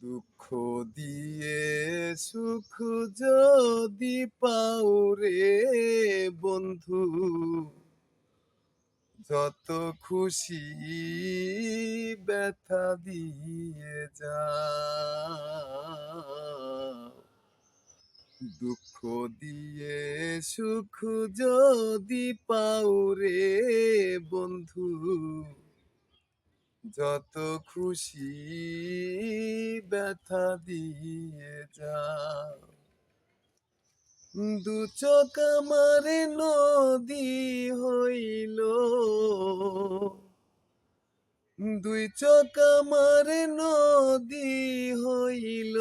দুঃখ দিয়ে সুখ যদি পাও রে বন্ধু, যত খুশি ব্যথা দিয়ে যাও। দুঃখ দিয়ে সুখ যদি পাও রে বন্ধু, যত খুশি ব্যথা দিয়ে যাও। দু চোখ আমার নদী হইল, দুই চোখ আমার নদী হইল,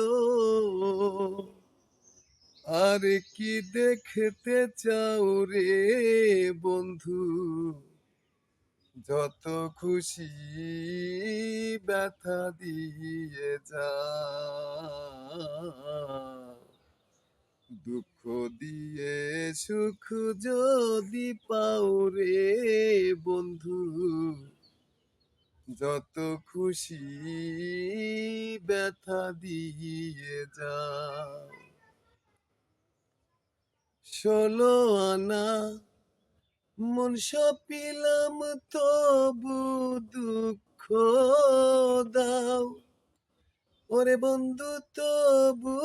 আর কি দেখতে চাও রে বন্ধু, যত খুশি ব্যথা দিয়ে যাও। দুঃখ দিয়ে সুখ যদি পাও রে বন্ধু, যত খুশি ব্যথা দিয়ে যাও। 16 আনা মন সপিলাম তবু দুঃখ দাও, ওরে বন্ধু তবু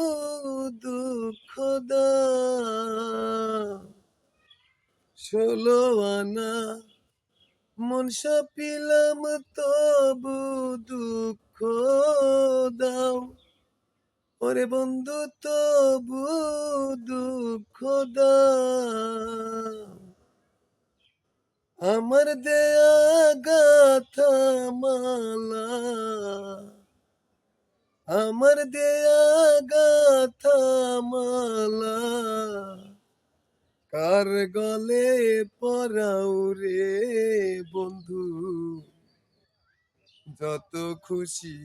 দুঃখ দাও। 16 আনা মন সপিলাম তবু দুঃখ দাও, ওরে বন্ধু তবু দুঃখ দাও। আমার দেয়া গাথা মালা, আমার দেয়া গাথা মালা, কার গলে পরাও রে বন্ধু, যত খুশি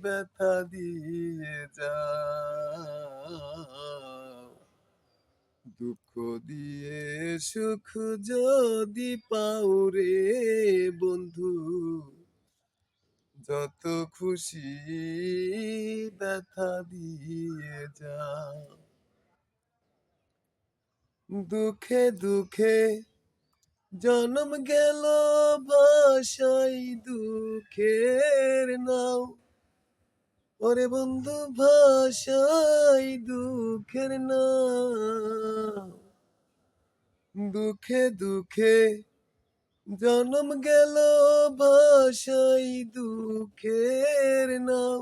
ব্যথা দিয়ে যাও। দুঃখ দিয়ে সুখ যদি পাও রে বন্ধু, যত খুশি ব্যথা দিয়ে যাও। দুঃখে দুঃখে জন্ম গেল ভাষাই দুঃখের নাও, ওরে বন্ধু ভাষাই দুঃখের নাও। দুঃখে দুঃখে জন্ম গেল ভাষাই দুঃখের নাও,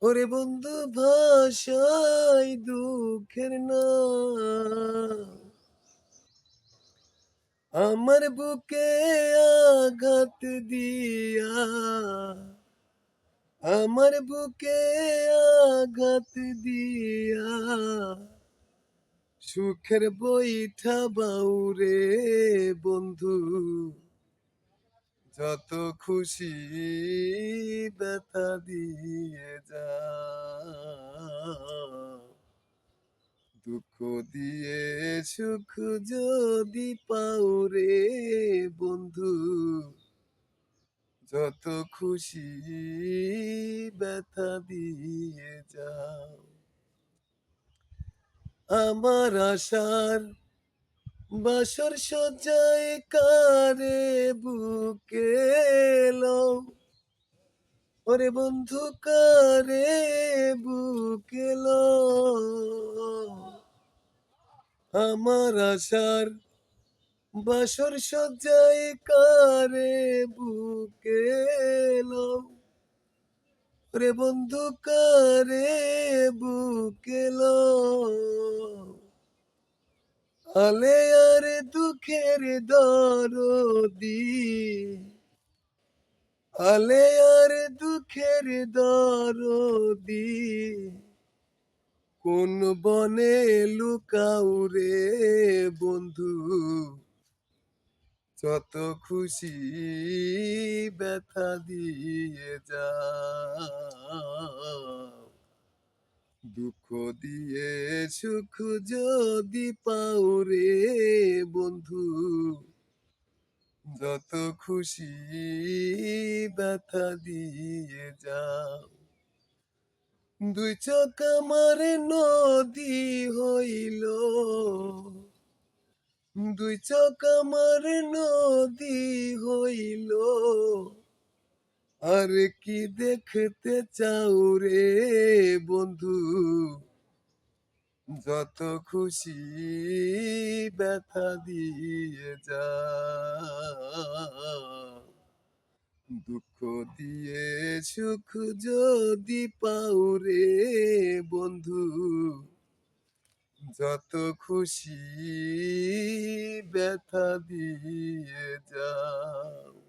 ওরে বন্ধু ভাষাই দুঃখের নাও। আমার বুকে আঘাত দিয়া, আমার বুকে আঘাত দিয়া, সুখের বইঠা বাউরে বন্ধু, যত খুশি ব্যথা দিয়ে যাও। দুঃখ দিয়ে সুখ যদি পাও রে বন্ধু, যত খুশি ব্যথা দিয়ে যাও। আমার আশার বাসর সজ্জায় কারে বুকে লও, ওরে বন্ধু কারে বুকে লও। আমার আশার বাসর সজ্জায় কারে বুকে লও, ওরে বন্ধু কারে বুকে লও। আলে আর দুঃখের দরদি, আলে আর দুঃখের দরদি, কোন বনে লুকাও রে বন্ধু, যত খুশি ব্যথা দিয়ে যাও। দুঃখ দিয়ে সুখ যদি পাও রে বন্ধু, যত খুশি ব্যথা দিয়ে যাও। দুই চোখ আমার নদী হইল, দুই চোখ আমার নদী হইল, আর কি দেখতে চাও রে বন্ধু, যত খুশি ব্যথা দিয়ে যাও। দুঃখ দিয়ে সুখ যদি পাও রে বন্ধু, যত খুশি ব্যথা দিয়ে যাও।